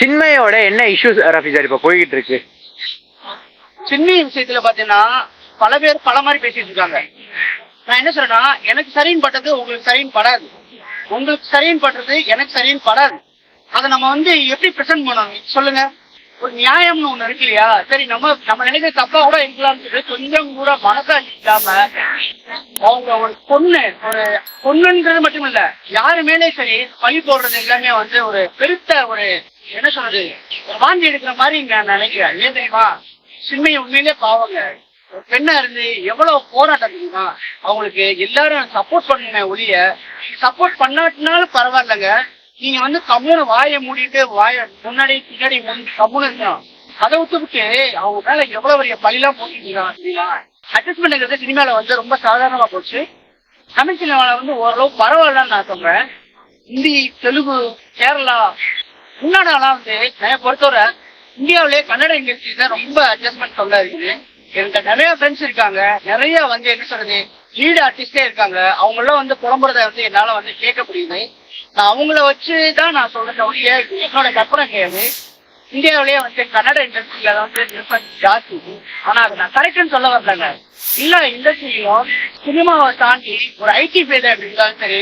சின்மையோட என்ன issues Rafi sir இப்ப போய்கிட்டு இருக்கு? சின்மை விஷயத்துல பாத்தீங்கன்னா பல பேர் பல மாதிரி பேசிட்டு இருக்காங்க. நான் என்ன சொல்றேன்னா, எனக்கு சரின்னு பட்டது உங்களுக்கு சரின்னு படாது, உங்களுக்கு சரின்னு பண்றது எனக்கு சரின்னு படாது. அதை நம்ம எப்படி பிரசன்ட் பண்ணணும் சொல்லுங்க? ஒரு நியாயம்னு ஒண்ணு இருக்கு இல்லையா? சரி, நம்ம நினைக்கிற தப்பா கூட இருக்கலாம்னு சொல்லி கொஞ்சம் கூட மனசாட்சி இல்லாம அவங்க ஒரு பொண்ணுன்றது மட்டும் இல்ல, யாரு மேலே சரி பழி போடுறது எல்லாமே ஒரு பெருத்த என்ன சொல்றது, வாந்தி எடுக்கிற மாதிரி நான் நினைக்கிறேன். ஏன் தெரியுமா? சின்மையை உண்மையிலே பாவங்க. பெண்ணா இருந்து எவ்வளவு போராட்டம் தெரியுமா? அவங்களுக்கு எல்லாரும் சப்போர்ட் பண்ணுங்க ஒழிய, சப்போர்ட் பண்ணாட்டினாலும் பரவாயில்லங்க, நீங்க கம்முன்னு வாயை மூடிட்டு முன்னாடி பின்னாடி கம்முன்னு இருக்கணும். அதை விட்டுவிட்டு அவங்க மேல எவ்வளவு பெரிய பழிலாம் போட்டுருக்காங்க. அட்ஜஸ்ட்மெண்ட் சினிமால ரொம்ப சாதாரணமா போச்சு. தமிழ் சினிமால ஓரளவு பரவாயில்லன்னு நான் சொல்றேன். ஹிந்தி, தெலுங்கு, கேரளா, முன்னாடிலாம் நான் பொறுத்தவரை இந்தியாவிலேயே கன்னட இண்டஸ்ட்ரி தான் ரொம்ப அட்ஜஸ்ட்மெண்ட் சொல்ல இருக்குது. எனக்கு நிறைய ஃப்ரெண்ட்ஸ் இருக்காங்க, நிறைய என்ன சொல்றது லீட் ஆர்டிஸ்டே இருக்காங்க. அவங்க எல்லாம் புலம்புறத என்னால கேட்க முடியுது. நான் அவங்கள வச்சுதான் நான் சொல்றேன். என்னோட கற்பனை கிடையாது. இந்தியாவிலேயே கன்னட இண்டஸ்ட்ரியில டிஃபரன்ஸ் ஜாஸ்தி. ஆனா அதை நான் கரெக்ட்னு சொல்ல வரலங்க. எல்லா இண்டஸ்ட்ரியிலும் சினிமாவை தாண்டி ஒரு ஐடி ஃபீல்ட் இருந்தாலும் சரி,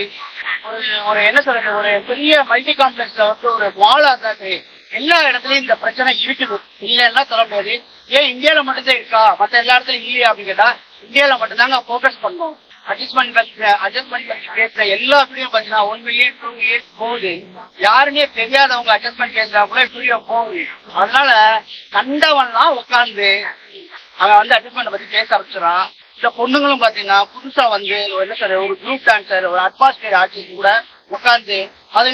ஒரு என்ன சொல்றது, ஒரு பெரிய மல்டி காம்ப்ளெக்ஸ்ல ஒரு மாலா இருந்தாலும் சரி, எல்லா இடத்துலயும் இந்த பிரச்சனை இருக்குது. இல்லைன்னா சொல்ல முடியாது. ஏன் இந்தியாவில மட்டும்தான் இருக்கா, மத்த எல்லா இடத்துலயும் இல்லையா அப்படின்னு கேட்டா, இந்தியாவில மட்டும்தாங்க போக்கஸ் பண்ணோம். அட்ஜஸ்ட்மெண்ட் பத்தி பேசுற எல்லாத்துலயும் பாத்தீங்கன்னா 1 million 2 million போகுது. யாருன்னே தெரியாதவங்க அட்ஜஸ்ட்மெண்ட் பேசுறா கூட ஸ்டுடியோ போகுது. அதனால கண்டவன்லாம் உட்காந்து அவன் அட்ஜஸ்ட்மெண்ட் பத்தி பேச ஆரம்பிச்சிடறான். இந்த பொண்ணுங்களும் பாத்தீங்கன்னா புதுசா என்ன சொல்ற, ஒரு குரூப் டான்சர், ஒரு அட்மாஸ்பியர் ஆர்டிஸ்ட் கூட உட்காந்து அது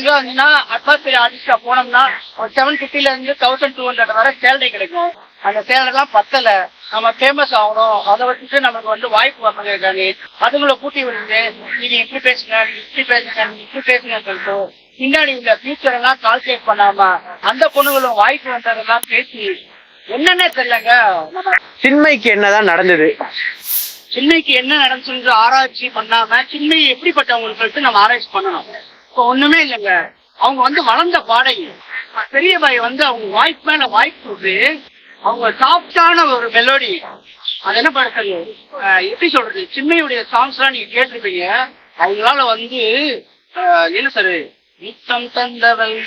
அட்மாஸ்பியர் ஆர்டிஸ்டா போனோம்னா ஒரு 750 இருந்து 1200 வரை சேலரி கிடைக்கும். அந்த சேலரி எல்லாம் பத்தல, நம்ம ஃபேமஸ் ஆகணும், அதை வச்சுட்டு நமக்கு வாய்ப்பு வரணுங்க. அதுங்களை கூட்டி விடுங்க, நீங்க இப்படி பேசுங்க, இப்படி பேசுங்க, இப்படி பேசுங்கன்னு சொல்லிட்டு பின்னாடி உள்ள ஃபியூச்சர் எல்லாம் கால்குலேட் பண்ணாம அந்த பொண்ணுங்களும் வாய்ப்பு வந்ததெல்லாம் பேசி என்னன்னே தெரியலங்க. சின்மைக்கு என்னதான் நடந்தது, சின்மைக்கு என்ன நடந்துச்சு ஆராய்ச்சி பண்ணாம சின்மை எப்படிப்பட்டவங்களுக்கு சொல்லிட்டு நம்ம ஆராய்ச்சி பண்ணணும். இப்போ ஒண்ணுமே இல்லைங்க. அவங்க வளர்ந்த பாடகி பெரிய பாய் அவங்க வாய்ப்பு மேல வாய்ப்பு, அவங்க சாஃப்டான ஒரு மெலோடி, அது என்ன பண்றது, எப்படி சொல்றது, சின்மையுடைய சாங்ஸ் எல்லாம் நீங்க கேட்டிருப்பீங்க. அவங்களால என்ன சார் நித்தம் தந்தவள்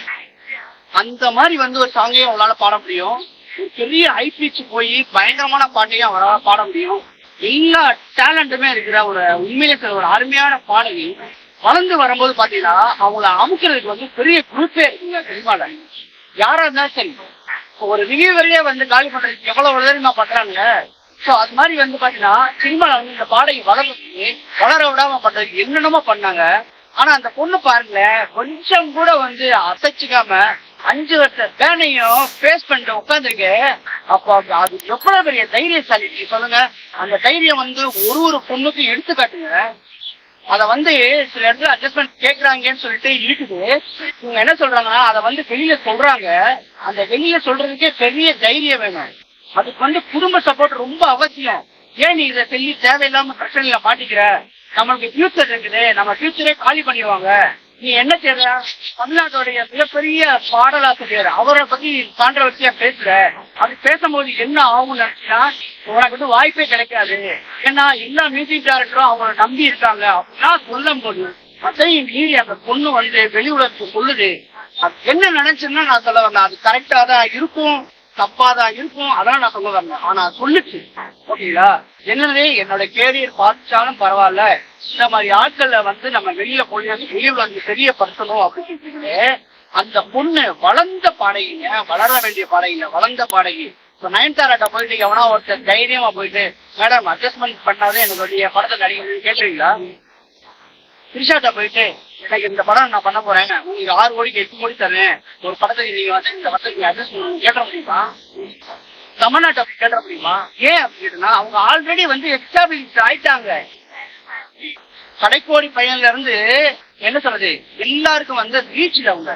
அந்த மாதிரி ஒரு சாங்கையும் அவங்களால பாட முடியும். பெரிய ஹை பிச் போய் பயங்கரமான பாட்டையும் அவரால் பாட முடியும். எல்லா டேலண்ட்டுமே இருக்கிற உண்மையிலே ஒரு அருமையான பாடகி. வளர்ந்து வரும்போது பாத்தீங்கன்னா அவங்கள அமுக்கிறதுக்கு பெரிய குரூப்பே இருக்குங்க சினிமால. யாரா இருந்தாலும் சரி, ஒரு ரிவியூவரையே காலி பண்றதுக்கு எவ்வளவு உதவிமா பண்றாங்க. சோ அது மாதிரி பாத்தீங்கன்னா சினிமால இந்த பாடகி வளர விடாம பண்றதுக்கு என்னென்னமோ பண்ணாங்க. ஆனா அந்த பொண்ணு பாருங்க, கொஞ்சம் கூட அசைச்சிக்காம 5 வருஷ பேனையும் பேஸ் பண்ணிட்டு உட்காந்துருக்கு. அப்போ அது எவ்வளவு பெரிய தைரியசாலி சொல்லுங்க. அந்த தைரியம் ஒரு பொண்ணுக்கு எடுத்துக்காட்டுங்க. அத சில இடத்துல அட்ஜஸ்ட்மெண்ட் கேக்குறாங்கன்னு சொல்லிட்டு இருக்குது. இவங்க என்ன சொல்றாங்கன்னா அதை வெளியில சொல்றாங்க. அந்த வெளியில சொல்றதுக்கே பெரிய தைரியம் வேணும். அதுக்கு குடும்ப சப்போர்ட் ரொம்ப அவசியம். ஏன் நீ இதை சொல்லி தேவையில்லாம பிரச்சனையில மாட்டிக்கிற, நம்மளுக்கு ஃபியூச்சர் இருக்குது, நம்ம ஃபியூச்சரே காலி பண்ணிடுவாங்க, நீ என்ன செய்யற, தமிழ்நாட்டுடைய மிகப்பெரிய பாடலாசிரியர் அவரை பத்தி கான்ட்ரவர்சியா பேசுற, அது பேசும்போது என்ன ஆகும் நினைச்சுன்னா உனக்கு வாய்ப்பே கிடைக்காது. ஏன்னா எல்லா மியூசிக் டைரக்டரும் அவங்கள நம்பி இருக்காங்க அப்படின்னா சொல்லும் போது அதையும் மீறி அந்த பொண்ணு வெளி உலகத்துக்கு சொல்லுது. அது என்ன நினைச்சுன்னா நான் சொல்ல வரேன், அது கரெக்டா தான் இருக்கும், தப்பாதான் இருக்கும், அதான் நான் சொல்ல வரேன். ஆனா சொல்லுச்சு. ஓகேங்களா? என்னது என்னோட கேரியர் பாதிச்சாலும் பரவாயில்ல, இந்த மாதிரி ஆட்கள்ல நம்ம வெளியில போய் வெளியில தெரியப்படுத்தணும் அப்படின்னு அந்த பொண்ணு வளர்ந்த பாடகிங்க, வளர வேண்டிய பாடகிங்க, வளர்ந்த பாடகி. இப்ப நயன்தாராட்ட போயிட்டு எவனா ஒருத்தர் தைரியமா போயிட்டு மேடம் அட்ஜஸ்ட்மெண்ட் பண்ணாதே என்னுடைய படத்தை நடிகை கேட்டுறீங்களா? திரிஷாட்ட போயிட்டு எனக்கு இந்த படம் நான் பண்ண போறேன், உங்களுக்கு 6 கோடிக்கு 8 கோடி தரேன், ஒரு படத்துக்கு நீங்க இந்த படத்துக்கு அட்ஜஸ்ட்மெண்ட் கேட்ட முடியுமா? தமிழ்நாட்டை கேட்ட முடியுமா? ஏன் அப்படின்னா அவங்க ஆல்ரெடி எஸ்டாபிளிஷ் ஆயிட்டாங்க. கடைக்கோடி பையன்ல இருந்து என்ன சொல்றது, எல்லாருக்கும் ரீச்ல அவங்க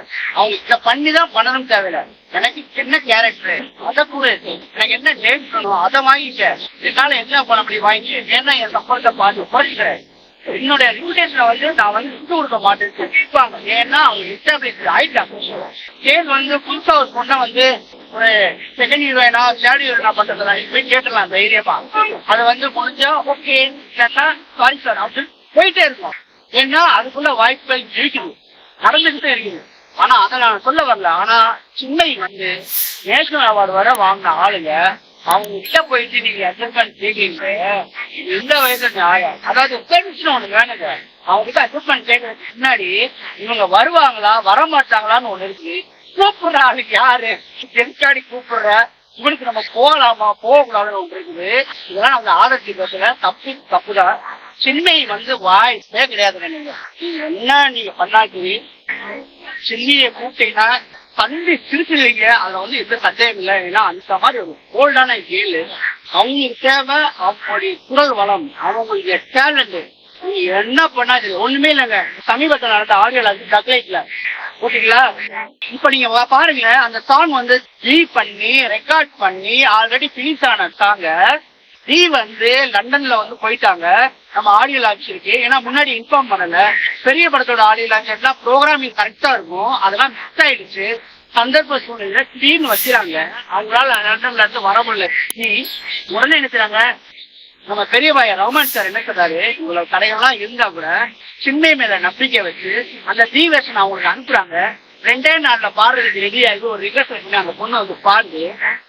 இத பண்ணிதான் பண்ணணும் தேவையில்ல. எனக்கு என்ன கேரக்டர் அதை கூட எனக்கு என்ன டேட் பண்ணணும் அதை வாங்கிக்க, என்னால என்ன பண்ண முடியும் வாங்கிக்க, ஏன்னா என் சப்போர்ட்டை பார்த்து படிக்கிறேன். என்னோட லிமிடேஷனை வந்து நான் வந்து விட்டு கொடுக்க மாட்டேன்னு சொல்லிப்பாங்க. ஏன்னா அவங்க எஸ்டாப்ளிஷ் ஆயிட்டாங்க. ஸ்டேஜ் வந்து புதுசா ஒரு பொண்ணை வந்து ஒரு செகண்ட் ஹீரோயினா தேர்ட் ஹீரோயினா பண்றதுல போய் கேட்டுலாம் தைரியமா. அது வந்து முடிஞ்சா ஓகே சாரி சார் அப்படின்னு போயிட்டே இருக்கும். ஏன்னா அதுக்குள்ள வாய்ப்புகள் இருக்குது, நடந்துகிட்டே இருக்குது. ஆனா அதை நான் சொல்ல வரல. ஆனா சின்னை வந்து நேஷனல் அவார்டு வர வாங்கின ஆளுங்க அவங்க கிட்ட போயிட்டு நீங்க அட்ஜஸ்ட்மெண்ட் கேட்கறீங்க, எந்த வயசுல நியாயம்? அதாவது பென்ஷன் ஒண்ணு வேணுங்க. அவங்க கிட்ட அட்ஜஸ்ட்மெண்ட் கேட்கறதுக்கு முன்னாடி இவங்க வருவாங்களா வரமாட்டாங்களான்னு ஒண்ணு இருக்கு. கூப்பிடுற ஆளுக்கு யாரு எதுக்காடி கூப்பிடுற, இவனுக்கு நம்ம போகலாமா போகக்கூடாதுன்னு ஒன்று இருக்குது. இதெல்லாம் அந்த ஆதரத்தி பேசல தப்புதான். சின்னை வந்து வாய்ப்பே கிடையாதுங்க. நீங்க என்ன நீங்க பண்ணாக்கு சின்னியை கூப்பிட்டீங்கன்னா தந்தி சிரிச்சிருவீங்க. அதுல வந்து எந்த சந்தேகம் இல்லை. ஏன்னா அந்த மாதிரி ஒரு போல்டான கேளு. அவங்களுக்கு தேவை அவங்களுடைய குரல் வளம், அவங்களுடைய டேலண்ட். நீங்க என்ன பண்ணா ஒண்ணுமே இல்லைங்க. சமீபத்தில் நடந்த ஆடியோ டக்லைட்ல ஓகேங்களா. இப்ப நீங்க பாருங்க, அந்த சாங் வந்து பண்ணி ரெக்கார்ட் பண்ணி ஆல்ரெடி பினிஷ் ஆன சாங்க வந்து லண்டன்ல வந்து போயிட்டாங்க. நம்ம ஆடியோ லான்ச் இருக்கு. ஏன்னா முன்னாடி இன்ஃபார்ம் பண்ணல. பெரிய படத்தோட ஆடியோ லான்ச் எல்லாம் ப்ரோக்ராமிங் கரெக்டா இருக்கும், அதெல்லாம் மிஸ் ஆயிடுச்சு. சந்தர்ப்ப சூழ்நிலை டீம் வச்சுறாங்க. அவங்களால லண்டன்ல இருந்து வர முடியல. உடனே நினைச்சாங்க நம்ம பெரிய பாய ரஹ்மான் சார் என்ன சொல்றாரு, இவ்வளவு கடைகள்லாம் இருந்தா கூட சின்மை மேல நம்பிக்கை வச்சு அந்த தீவேஷன் அவங்களுக்கு அனுப்புறாங்க. 2 நாள்ல பாடுறதுக்கு ரெடி ஆகி ஒரு ரிகர்சல் பண்ணி அந்த பொண்ணு வந்து பாடுது.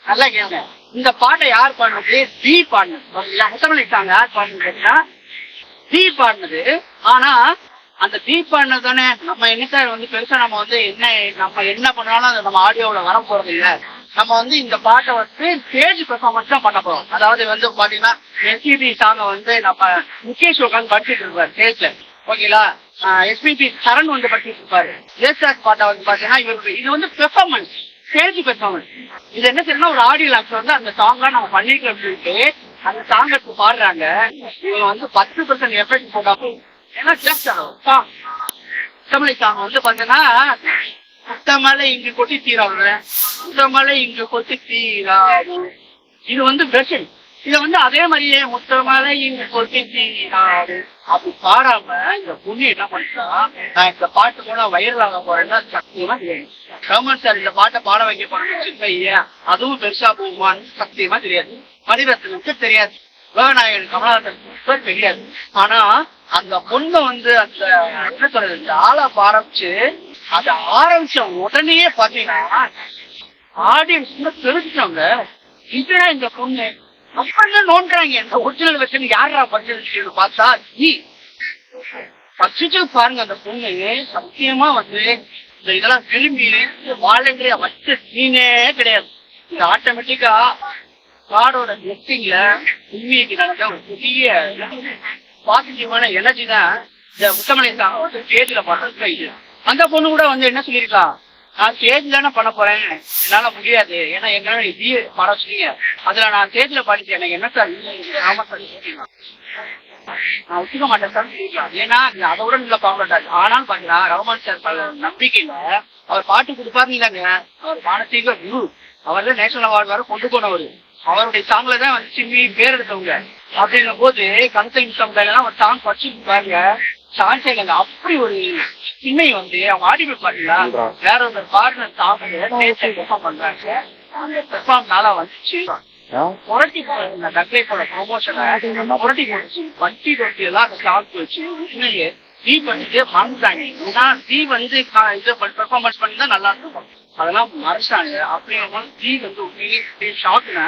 நல்லா கேளுங்க. இந்த பாட்டை யார் பாடுனது? தீ பாடினது. முத்தமல்லிட்டாங்க யார் பாடுனதுன்னா தீ பாடினது. ஆனா அந்த தீ பாடினது தானே நம்ம என்னைக்கா வந்து பெருசா நம்ம என்ன பண்ணாலும் அது நம்ம ஆடியோல வர போறது இல்ல. நம்ம வந்து இந்த பாட்டை வந்து ஸ்டேஜ் பெர்ஃபார்மன்ஸ் தான் பண்ண போறோம். அதாவது வந்து பாத்தீங்கன்னா எஸ்பிபி சாங்க வந்து நம்ம முகேஷ் உட்காந்து படிச்சுட்டு இருப்பாரு ஸ்டேஜ்ல, ஓகேங்களா. எஸ்பிபி சரண் வந்து படிச்சுட்டு இருப்பாரு. ஜேசாக் பாட்டை வந்து பாத்தீங்கன்னா இவருக்கு இது வந்து பெர்ஃபார்மன்ஸ், ஸ்டேஜ் பெர்ஃபார்மன்ஸ். இது என்ன செய்யணும்னா ஒரு ஆடியோ லான்ச் வந்து அந்த சாங்லாம் நம்ம பண்ணிக்கலாம் சொல்லிட்டு அந்த சாங் எடுத்து பாடுறாங்க. இவங்க வந்து 10% எஃபெக்ட் போட்டாப்போ ஏன்னா தமிழ் சாங் வந்து பாத்தீங்கன்னா முத்தமலை இங்கு கொட்டி தீராது, முத்தமலை இங்கு கொட்டி தீராது. இது வந்து வெர்ஷன். இத வந்து அதே மாதிரியே முத்தமலை இங்கு கொட்டி தீராது அப்படி பாடாம இந்த பொண்ணு என்ன பண்ணிட்டா, நான் இந்த பாட்டு கூட வைரல் ஆக போறேன்னா சத்தியமா தெரியாது. ரஹ்மான் சார் இந்த பாட்டை பாட வைக்க போறேன்னு அதுவும் பெருசா போகுமான்னு சத்தியமா தெரியாது. மணிரத்னத்துக்கு தெரியாது, லோகநாயகன் கமலஹாசன் தெரியாது. ஆனா அந்த பொண்ணு வந்து அந்த என்ன சொல்றது, இந்த ஆளை ஆரம்பிச்சு அதை ஆரம்பிச்ச உடனே பாத்தீங்கன்னா ஆடியன்ஸ் தெரிஞ்சுட்டாங்க, இதுதான் இந்த பொண்ணு அப்பதான் நோன்றாங்க. இந்த ஒரிஜினல் வெர்ஷன் யாரா படிச்சு பார்த்தா பச்சிச்சு பாருங்க. அந்த பொண்ணு சத்தியமா வந்து இந்த இதெல்லாம் விரும்பி வாலண்டரியா வச்ச சீனே கிடையாது. இது ஆட்டோமேட்டிக்கா காடோட நெட்டிங்ல உண்மைக்கு ஒரு பெரிய பாசிட்டிவான எனர்ஜி தான் இந்த முத்தமலை சாங் ஸ்டேஜ்ல பண்றது. அந்த பொண்ணு கூட வந்து என்ன சொல்லியிருக்கா, நான் ஸ்டேஜ் தானே பண்ண போறேன், என்னால முடியாது, ஏன்னா எங்களால இதே பாட சொன்னீங்க, அதுல நான் ஸ்டேஜ்ல பாடிச்சேன், எனக்கு என்ன சார் ஆமா சார் நான் ஒத்துக்க மாட்டேன் சார். ஏன்னா அதோட நல்ல பாவட்டாரு. ஆனால் பாத்தீங்கன்னா ரஹ்மான் சார் நம்பிக்கையில அவர் பாட்டு கொடுப்பாருங்க. அவர் மானசீக குரு, அவர் தான் நேஷனல் அவார்டு வர கொண்டு போனவர். அவருடைய சாங்ல தான் வந்து சின்னி பேர் எடுத்தவங்க. அப்படிங்கும் போது கன்சைன் சமுதாயம் ஒரு சாங் படிச்சு பாருங்க, சான்ஸ் இல்லைங்க. அப்படி ஒரு சின்னை வந்து அவங்க ஆடியோ பாத்தீங்களா வேற ஒரு பாடின சாங் பெர்ஃபார்ம் பண்றாங்க. அந்த பெர்ஃபார்ம்னால வந்துச்சு புரட்டி போன டக்லைட்டோட ப்ரொமோஷனை புரட்டி போச்சு. வட்டி தொட்டி எல்லாம் அந்த சாங் வச்சு சின்னையே தீ பண்ணிட்டு மறந்துட்டாங்க. ஏன்னா தீ வந்து இது பெர்ஃபார்மன்ஸ் பண்ணி தான் நல்லா இருக்கும், அதெல்லாம் மறைச்சாங்க. அப்படிங்கும் தீ வந்து உண்மையிலே ஷாக்குன்னு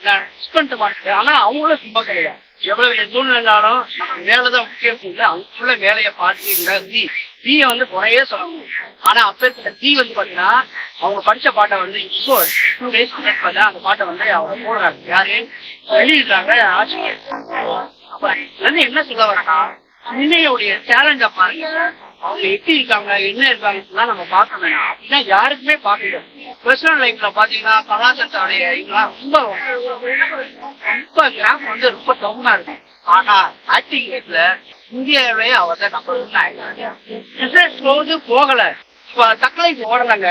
நான் மிஸ் பண்ணிட்டு மாட்டேன். ஆனா அவங்களும் சும்மா கிடையாது. எவ்வளவு சூழ்நிலைனாலும் வேலைதான் முக்கியம் இல்லை, அவங்களுக்குள்ள வேலையை பார்த்து தீய வந்து குறையே சொல்லணும். ஆனா அப்ப தீ வந்து பாத்தீங்கன்னா அவங்க படிச்ச பாட்டை வந்து இப்போ 2 days அந்த பாட்டை வந்து அவங்க போடுறாங்க. யாரு வெளியிடுறாங்க ஆசிரியர். அப்ப வந்து என்ன சொல்ல வரேன்னா சின்னையோடைய சேலஞ்ச பாருங்க, அவங்க எப்படி இருக்காங்க என்ன இருக்காங்க நம்ம பார்க்க வேண்டாம். அப்படின்னா யாருக்குமே பார்க்கல. பர்சனல் லைஃப்ல பாத்தீங்கன்னா கலாச்சாரத்தோடைய இதெல்லாம் ரொம்ப கிராஃப் வந்து ரொம்ப டவுனா இருக்கு. ஆனா ஆக்டிங் லைஃப்ல இந்தியாவே அவர் தான் நம்ம போகல. இப்ப தக்கலை ஓடலங்க,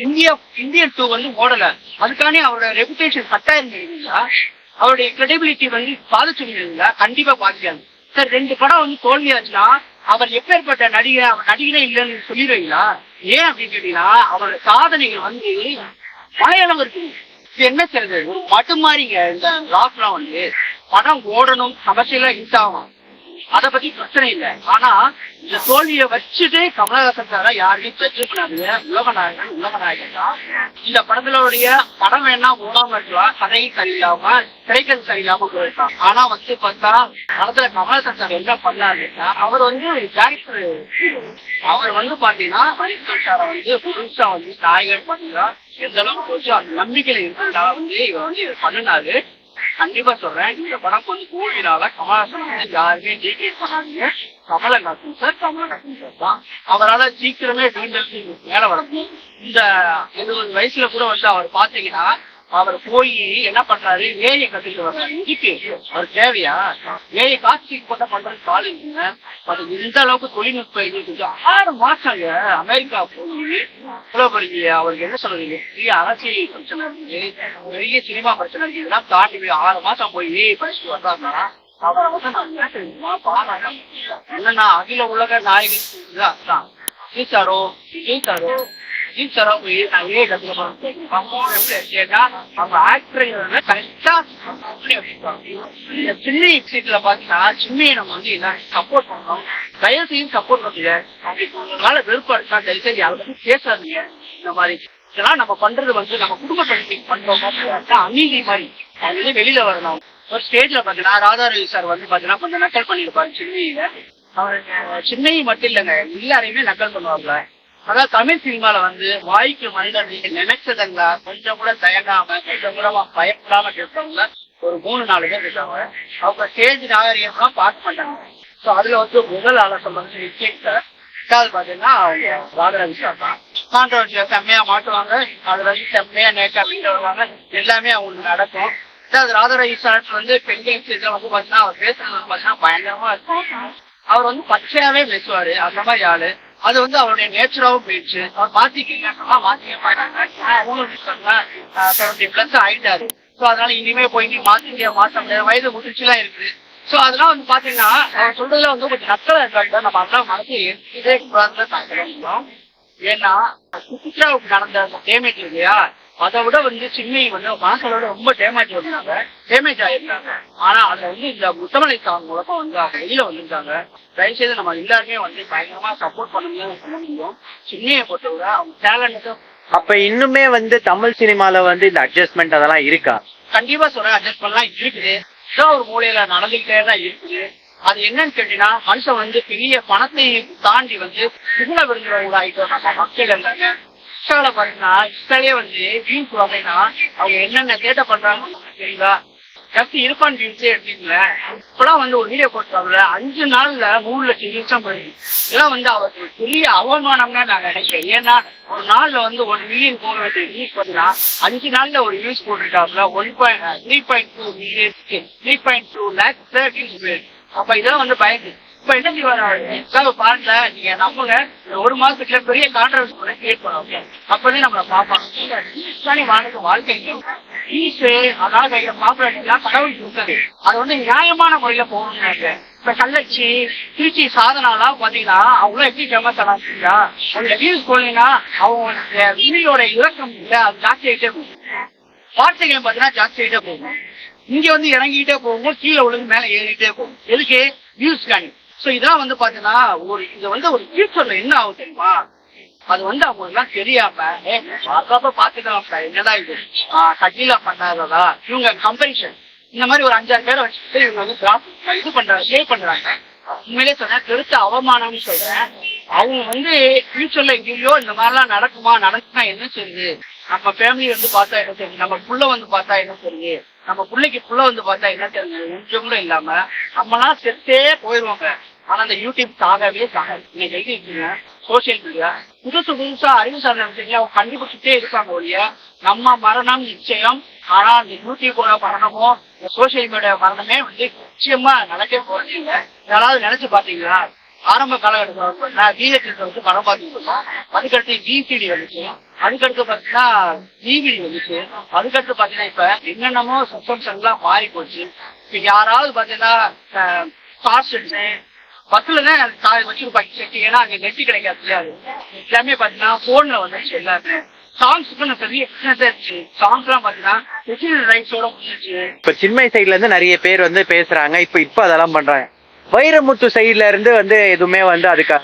இந்தியன் 2 வந்து ஓடல. அதுக்கானே அவரோட ரெபுடேஷன் கட்டாயிருந்தீங்களா, அவருடைய கிரெடிபிலிட்டி வந்து பாதிச்சுங்களா? கண்டிப்பா பாதிக்காது. சார் 2 படம் வந்து தோல்வியாச்சுன்னா அவர் எப்பேற்பட்ட நடிகர், அவர் நடிகரே இல்லைன்னு சொல்லிடுவீங்களா? ஏன் அப்படின்னு கேட்டீங்கன்னா அவரோட சாதனைகள் வந்து மலையாளம் இருக்கு. இது என்ன செய்யுது, ஒரு மட்டு மாதிரிங்க. இந்த லாக்லாம் வந்து படம் ஓடணும், கமர்ஷியலா ஹிட் ஆகும், அத பத்தி பிரச்சனை இல்லை. ஆனா இந்த தோல்வியை வச்சுட்டு கமலஹாசன் சார யாருமே பெற்றுக்கூடாது. உலகநாயகன் தான் இந்த படத்தினுடைய படம் வேணா ஓடாம இருக்கலாம், கதை சரியில்லாம திரைக்கதை சரியில்லாம போயிருக்கலாம். ஆனா வந்து பார்த்தா படத்துல கமலஹாசன் சார் என்ன பண்ணாருன்னா அவர் வந்து டேரக்டர். அவர் வந்து பாத்தீங்கன்னா ஹரிசன் சாரை வந்து புதுசா வந்து நாயகன் பண்ணா எந்த அளவுக்கு போச்சு அந்த நம்பிக்கையில இருந்தா வந்து இவர் வந்து பண்ணினாரு. கண்டிப்பா சொல்றேன், இந்த படம் கொஞ்சம் கூடினால கமலஹாசன் வந்து யாருமே ஜெயிக்க பண்ணாங்க. கமலஹாசன் சார் தான் அவரால் சீக்கிரமே மீண்டும் மேல வரணும். இந்த 20 வயசுல கூட வந்து அவர் பாத்தீங்கன்னா அவர் போய் என்ன பண்றாரு, ஏஐ கத்துட்டு வர்றாரு. இதுக்கு அவர் தேவையா? ஏஐ காட்சி போட்ட பண்றது காலேஜ் அது எந்த அளவுக்கு தொழில்நுட்ப இது 6 மாசம் அமெரிக்கா போய் பெரிய அவருக்கு என்ன சொல்றது, பெரிய அரசியல் பிரச்சனை இருக்கு, பெரிய சினிமா பிரச்சனை இருக்கு, இதெல்லாம் தாண்டி 6 மாசம் போய் படிச்சுட்டு வர்றாங்க. அவரை வந்து என்னன்னா அகில உலக நாயகன் அதுதான் ஜீசாரோ நான் ஏன் கத்துக்க அவங்க ஆக்டர் கரெக்டா சின்ன சீட்ல பாத்தீங்கன்னா சின்னையை நம்ம வந்து என்ன சப்போர்ட் பண்ணோம். தயவு செய்து சப்போர்ட் பண்ணுங்க. அதனால விருப்பம் இருக்கா தயவு செய்து யாரும் பேசாதீங்க. இந்த மாதிரி இதெல்லாம் நம்ம பண்றது வந்து நம்ம குடும்பத்தை பண்றோம் அநீதி மாதிரி அது வந்து வெளியில வரணும். ஒரு ஸ்டேஜ்ல பாத்தீங்கன்னா ராதாரவி சார் வந்து பாத்தீங்கன்னா கொஞ்சம் நக்கல் பண்ணிருப்பாரு சின்னையில. அவருக்கு சின்னையை மட்டும் இல்லைங்க, எல்லாரையுமே நக்கல் பண்ணுவாங்க. அதாவது தமிழ் சினிமால வந்து வாய்க்கு மனிதன் நினைச்சதுங்களா கொஞ்சம் கூட தயங்காம கொஞ்சம் கூட பயப்படாம கேட்பவங்க ஒரு 3-4 பேர் இருக்காங்க. அவங்க ஸ்டேஜ் நாகரிகம் பார்க்க மாட்டாங்க. ஸோ அதுல வந்து முதல் ஆலோசனை வந்து விஜய் சார், ரெண்டாவது பாத்தீங்கன்னா அவங்க ராதாரவி சார் தான். கான்ட்ரவர்சியா செம்மையா மாட்டுவாங்க, அதுல வந்து செம்மையா நேக்கா வீட்டு வருவாங்க, எல்லாமே அவங்களுக்கு நடக்கும். ரெண்டாவது ராதாரவி சார் வந்து பெண்கள் சீட்ல வந்து பாத்தீங்கன்னா அவர் பேசுறது பாத்தீங்கன்னா பயங்கரமா இருக்கும். அவர் வந்து பச்சையாவே பேசுவாரு, அந்த மாதிரி ஆளு. அது வந்து அவருடைய நேச்சராவும் போயிடுச்சு. அவர் மாத்திக்க ஆயிட்டாரு. சோ அதனால இனிமே போய் மாத்த முடியாது, வயது முதிர்ச்சிலாம் இருக்குது. சோ அதெல்லாம் வந்து பாத்தீங்கன்னா அவர் சொல்றதுல வந்து கொஞ்சம் நக்கலா இருக்காங்க. நம்ம அதெல்லாம் மனசு இதே கூடாதுன்னு. ஏன்னா சுற்றுலாவுக்கு நடந்த டேமேஜ் இல்லையா, அதை விட வந்து சின்னை வந்து மனசோட ரொம்ப டேமேஜ் ஆயிருக்காங்க. ஆனா அதுல வந்து இந்த முத்தமலை சாங் மூலமா வந்து அவங்க வெளியில வந்துருக்காங்க. தயவுசெய்து நம்ம எல்லாருமே வந்து பயங்கரமா சப்போர்ட் பண்ணணும். சின்னையை பொறுத்தவரை அவங்க டேலண்ட்டும். அப்ப இன்னுமே வந்து தமிழ் சினிமால வந்து இந்த அட்ஜஸ்ட்மெண்ட் அதெல்லாம் இருக்கா? கண்டிப்பா சொல்றேன், அட்ஜஸ்ட்மெண்ட்லாம் இருக்குது. ஒரு மூலையில நடந்துகிட்டே தான் இருக்குது. அது என்னன்னு கேட்டீங்கன்னா மனுஷன் வந்து பெரிய பணத்தை தாண்டி வந்து புகழ விரும்புறவங்க ஆயிட்டோம் நம்ம மக்கள் எல்லாமே. இன்ஸ்டால பாத்தீங்கன்னா இன்ஸ்டாலே வந்து வியூஸ் அப்படின்னா அவங்க என்னென்ன கேட்ட பண்றாங்க சரிங்களா. ஜஸ்ட் இருப்பான் வியூஸே எடுத்தீங்களா, இப்பெல்லாம் வந்து ஒரு வீடியோ போட்டாங்கல்ல 5 நாள்ல 3 லட்சம் வியூஸ் தான் போயிருக்கு. இதெல்லாம் வந்து அவருக்கு பெரிய அவமானம்னா நான் நினைக்கிறேன். ஏன்னா ஒரு நாள்ல வந்து 1 மில்லியன் போக வேண்டிய வியூஸ் பாத்தீங்கன்னா 5 நாள்ல ஒரு வியூஸ் போட்டுருக்காங்களா 3.2 லேக்ஸ் வியூஸ் போயிருக்கு. அப்ப இதெல்லாம் வந்து பயந்து இப்ப என்ன செய்வாங்க பாருங்க, நீங்க நம்புங்க 1 மாசத்துக்குள்ள பெரிய கான்ட்ரவர்சி கிரியேட் பண்ணுவாங்க. அப்பதான் நம்மள பாப்பாங்க. வாழ்க்கை அதாவது பாப்புலாரிட்டிலாம் கடவுள் கொடுத்தது, அது வந்து நியாயமான முறையில போகணும்னு. இப்ப கள்ளச்சி திருச்சி சாதனாலாம் பாத்தீங்கன்னா அவங்களும் எப்படி ஃபேமஸ் ஆனாங்களா, அவங்க வியூஸ் போனீங்கன்னா அவங்க விதியோட இலக்கம் இல்ல அது ஜாஸ்தி ஆகிட்டே போகும். வார்த்தைகள் பாத்தீங்கன்னா ஜாஸ்தி ஆகிட்டே போகும். இங்க வந்து இறங்கிட்டே போகும், கீழே விழுந்து மேல ஏறிட்டே போகும். எதுக்கு? வியூஸ் காணி. சோ இதெல்லாம் வந்து பாத்தீங்கன்னா இது வந்து ஒரு ஃபியூச்சர்ல என்ன ஆகும் தெரியுமா, அது வந்து அவங்களுக்கு எல்லாம் தெரியாம அப்பப்ப பாத்துக்கலாம் என்னடா இது கட்சியில பண்ணாததா இவங்க கம்பெரிஷன் இந்த மாதிரி ஒரு 5-6 பேரை வச்சுட்டு இவங்க வந்து இது பண்றாங்க, சேவ் பண்றாங்க. உண்மையிலே சொன்ன பெருத்த அவமானம்னு சொல்றேன். அவங்க வந்து ஃபியூச்சர்ல எங்கேயோ இந்த மாதிரிலாம் நடக்குமா என்ன சொல்லுது, நம்ம ஃபேமிலி வந்து பார்த்தா என்ன தெரியுது, நம்ம புள்ள வந்து பார்த்தா என்ன தெரியுது, நம்ம பிள்ளைக்கு புள்ள வந்து பார்த்தா என்ன தெரியுது, கொஞ்சம் கூட இல்லாம நம்மலாம் செத்தே போயிருவாங்க. ஆனா அந்த யூடியூப் சாகவே நீங்க எழுதிருக்கீங்க சோசியல் மீடியா புதுசா அறிவு சார்ந்த விஷயங்கள அவங்க கண்டுபிடிச்சுட்டே இருப்பாங்க ஒழிய நம்ம மரணம் நிச்சயம். ஆனா அந்த யூடியூபோட மரணமோ சோசியல் மீடியா மரணமே வந்து நிச்சயமா நடக்கவே போறது இல்லை. யாராவது நினைச்சு பாத்தீங்களா? ஆரம்ப காலகட்டத்தில் VHS வந்து படம் பார்த்துட்டு இருக்கோம், அதுக்கடுத்து VCD வந்துச்சு, அதுக்கடுத்து பாத்தீங்கன்னா DVD வந்துச்சு, அதுக்கடுத்து பாத்தீங்கன்னா இப்ப என்னென்னமோ சஸ்பென்ஷன் எல்லாம் மாறி போச்சு. இப்ப யாராவது பாத்தீங்கன்னா காசு பஸ்லதான் வச்சிருப்பாங்க செட்டு. ஏன்னா அங்க நெட்டு கிடைக்காது இல்லையா, எல்லாமே பாத்தீங்கன்னா போன்ல வந்துருச்சு எல்லாமே. சாங்ஸ்க்கு பெரிய இருந்துச்சு. சாங்ஸ் எல்லாம் பாத்தீங்கன்னா ரைட்ஸோட முடிஞ்சிச்சு. இப்ப சின்மை சைட்ல இருந்து நிறைய பேர் வந்து பேசுறாங்க, இப்ப அதெல்லாம் பண்றாங்க. வைரமுத்து சைட்ல இருந்து வந்து எதுவுமே வந்து அதுக்கு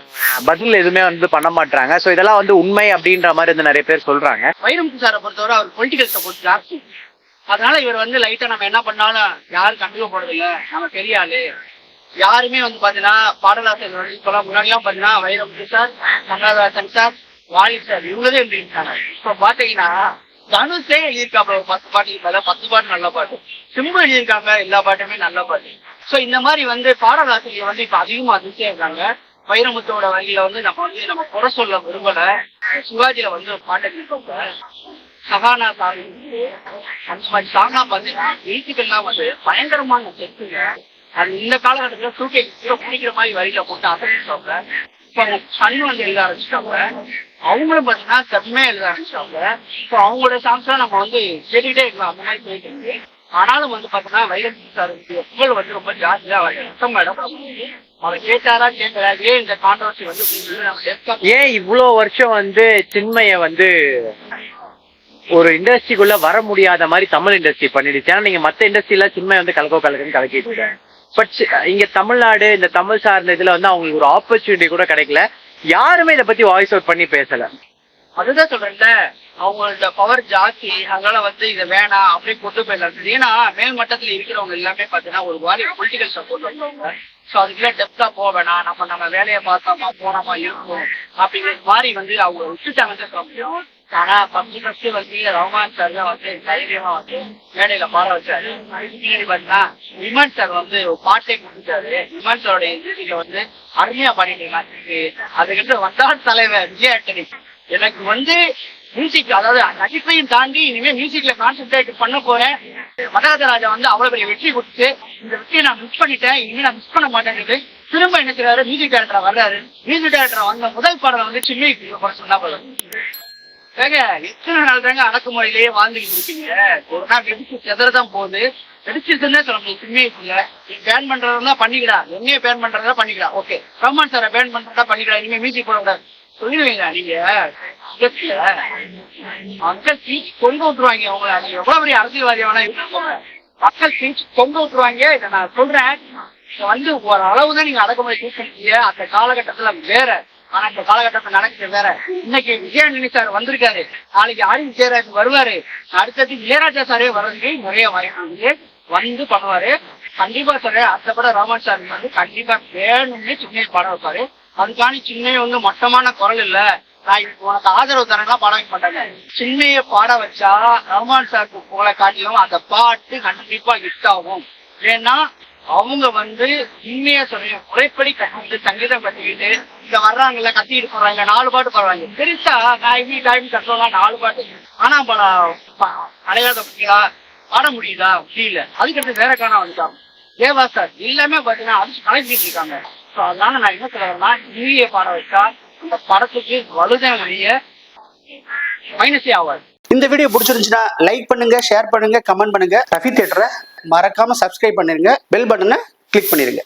பதில் எதுவுமே வந்து பண்ண மாட்டாங்க. சோ இதெல்லாம் வந்து உண்மை அப்படின்ற மாதிரி வந்து நிறைய பேர் சொல்றாங்க. வைரமுத்து சாரை பொறுத்தவரை அவர் பொலிட்டிக்கல் சப்போர்ட் ஜாஸ்தி. அதனால இவர் வந்து லைட்டா நம்ம என்ன பண்ணாலும் யாரும் கண்டுக்க போறது இல்ல, நம்ம பெரிய ஆளு. யாருமே வந்து பாத்தீங்கன்னா பாடலாசிரியர் வந்து இப்பெல்லாம் முன்னாடிலாம் பாத்தீங்கன்னா Vairamuthu sir, Kamal Haasan sir, Vaali sir இவங்களதே எழுதிருக்காங்க. இப்ப பாத்தீங்கன்னா தனுஷே எழுதியிருக்காங்க ஒரு 10 பாட்டு, 10 பாட்டு நல்ல பாட்டு. சிம்பு எழுதியிருக்காங்க எல்லா பாட்டுமே நல்ல பாட்டு. சோ இந்த மாதிரி வந்து பாடலாசிரியர் வந்து இப்ப அதிகமா அதிர்ச்சியா இருக்காங்க. வைரமுத்தோட வழியில வந்து நம்ம குறை சொல்ல விரும்பல. சிவாஜியில வந்து ஒரு பாட்டை கேட்பாங்க, சகானா சாமி அந்த மாதிரி சாங்கா பாத்தீங்கன்னா எழுத்துக்கள்லாம் வந்து பயங்கரமான செத்துங்க. அது இந்த காலகட்டத்துல தூக்கி பிடிக்கிற மாதிரி வரியில போட்டு அசைச்சிட்டாங்க. இப்ப சன் வந்து எழுத ஆரம்பிச்சிட்டாங்க. அவங்களும் பாத்தீங்கன்னா செம்மையா எழுத ஆரம்பிச்சிட்டாங்க. இப்போ அவங்களோட சாங்ஸ் எல்லாம் நம்ம வந்து கேட்டுக்கிட்டே இருக்கலாம், அந்த மாதிரி போயிட்டு இருக்கு. ஆனாலும் வந்து பாத்தீங்கன்னா வைரமுத்து சார் புகழ் வந்து ரொம்ப ஜாஸ்தியா வருஷம் மேடம். அவர் கேட்டாரா கேட்கல, ஏன் இந்த கான்ட்ரவர்சி வந்து ஏன் இவ்வளவு வருஷம் வந்து சின்மைய வந்து ஒரு இண்டஸ்ட்ரிக்குள்ள வர முடியாத மாதிரி தமிழ் இண்டஸ்ட்ரி பண்ணிடுச்சு. ஏன்னா நீங்க மத்த இண்டஸ்ட்ரியில சின்மை வந்து கலக்குன்னு கலக்கிட்டு, பட் இங்க தமிழ்நாடு இந்த தமிழ் சார்ந்த இதுல வந்து அவங்களுக்கு ஒரு ஆப்பர்ச்சுனிட்டி கூட கிடைக்கல. யாருமே இதை பத்தி வாய்ஸ் அவுட் பண்ணி பேசல. அதுதான் சொல்றேன்ல, அவங்களோட பவர் ஜாஸ்தி. அதனால வந்து இதை வேணாம் அப்படியே கொண்டு போயிடலாம். ஏன்னா மேல் மட்டத்துல இருக்கிறவங்க எல்லாமே பாத்தீங்கன்னா ஒரு மாதிரி பொலிட்டிக்கல் சப்போர்ட் பண்ணுவாங்க. சோ அதுக்குள்ள டெப்தா போக வேணாம், நம்ம வேலையை பார்த்தோமா போனோமா இருக்கும் அப்படிங்கிற மாதிரி வந்து அவங்க விட்டுட்டாங்க சொல்ல முடியும். ஆனா ஃபர்ஸ்ட் வந்து ரஹ்மான் சார் தான் வந்து தைரியமா வந்து மேடையில பாட வச்சாரு. பின்னாடி பாத்தீங்கன்னா விமன் சார் வந்து பாட்டே கொடுத்தாரு. விமன் சாரோட இசையில வந்து அருமையா பாடிட்டு இருக்காங்க. அதுக்கிட்ட வந்தால் தலைவர் விஜய் ஆண்டனி எனக்கு வந்து மியூசிக், அதாவது நடிப்பையும் தாண்டி இனிமே மியூசிக்ல கான்சென்ட்ரேட் பண்ண போறேன். மதராஜா வந்து அவ்வளவு பெரிய வெற்றி கொடுத்து இந்த வெற்றியை நான் மிஸ் பண்ணிட்டேன், இனிமே நான் மிஸ் பண்ண மாட்டேங்குது. திரும்ப என்ன செய்யறாரு, மியூசிக் டைரக்டர் வர்றாரு. மியூசிக் டைரக்டர் வந்த முதல் பாடலை வந்து சின்ன சொன்னா போல ஏங்க, எத்தனை நாள் தாங்க அடக்குமுறையிலேயே வாழ்ந்துகிட்டு இருக்கீங்க. ஒரு நாள் வெடிச்சு செதறதான் போகுது. வெடிச்சிருச்சுன்னே சொல்ல முடியும். சின்ன நீ பேன் பண்றதா பண்ணிக்கிறா, என்னைய பேன் பண்றதா பண்ணிக்கிறா, ஓகே ரஹ்மான் சாரை பேன் பண்றதா பண்ணிக்கிறா, இனிமே மியூசிக் போடக்கூடாது சொல்லிடுவீங்க. நீங்க மக்கள் சீச்சு கொண்டு விட்டுருவாங்க. அவங்க நீங்க எவ்வளவு பெரிய அரசியல்வாதியா வேணா இருப்பாங்க, மக்கள் சீச்சு கொண்டு விட்டுருவாங்க. இதை நான் சொல்றேன், வந்து ஒரு அளவுதான் நீங்க அடக்குமுறை தூக்கிட்டீங்க. அந்த காலகட்டத்துல வேற, ஆனா இந்த காலகட்டத்துல நடக்குது வேற. இன்னைக்கு விஜயாண்டனி சார் வந்திருக்காரு, நாளைக்கு ஆதி விஜயராஜ் வருவாரு, அடுத்தது இளையராஜா சாரே வர்றதுக்கு நிறைய வாய்ப்பு வந்து பண்ணுவாரு. கண்டிப்பா சார் அந்த படம் ரஹ்மான் சார் வந்து கண்டிப்பா வேணும்னு சின்ன பாட வைப்பாரு. அதுக்காண்டி சின்னைய வந்து மட்டமான குரல் இல்ல, நான் இப்போ உனக்கு ஆதரவு தரேன்னா பாட வைக்க மாட்டாங்க. சின்னைய பாட வச்சா ரஹ்மான் சாருக்கு போல காட்டிலும் அந்த பாட்டு கண்டிப்பா ஹிட் ஆகும். ஏன்னா அவங்க வந்து உண்மையா சொல்றேன், முறைப்படி கட்டிட்டு சங்கீதம் கட்டிக்கிட்டு இங்க வர்றாங்கல்ல, கத்திட்டு போறாங்க, 4 பாட்டு பாடுவாங்க. பெருசா டைம் கட்டலாம் 4 பாட்டு. ஆனா அடையாத பத்தியா பாட முடியுதா முடியல. அதுக்கடுத்து வேற காண வந்துட்டாங்க. தேவா சார் எல்லாமே பாத்தீங்கன்னா அது கலைச்சிட்டு இருக்காங்க. சோ அதனால நான் என்ன சொல்றேன்னா, இந்திய பாட வச்சா இந்த படத்துக்கு வலுதான் வழிய மைனஸே ஆகாது. இந்த வீடியோ பிடிச்சிருந்துச்சுன்னா லைக் பண்ணுங்க, ஷேர் பண்ணுங்க, கமெண்ட் பண்ணுங்க. ரஃபி தியேட்டரை மறக்காம சப்ஸ்கிரைப் பண்ணிருங்க, பெல் பட்டனை கிளிக் பண்ணிருங்க.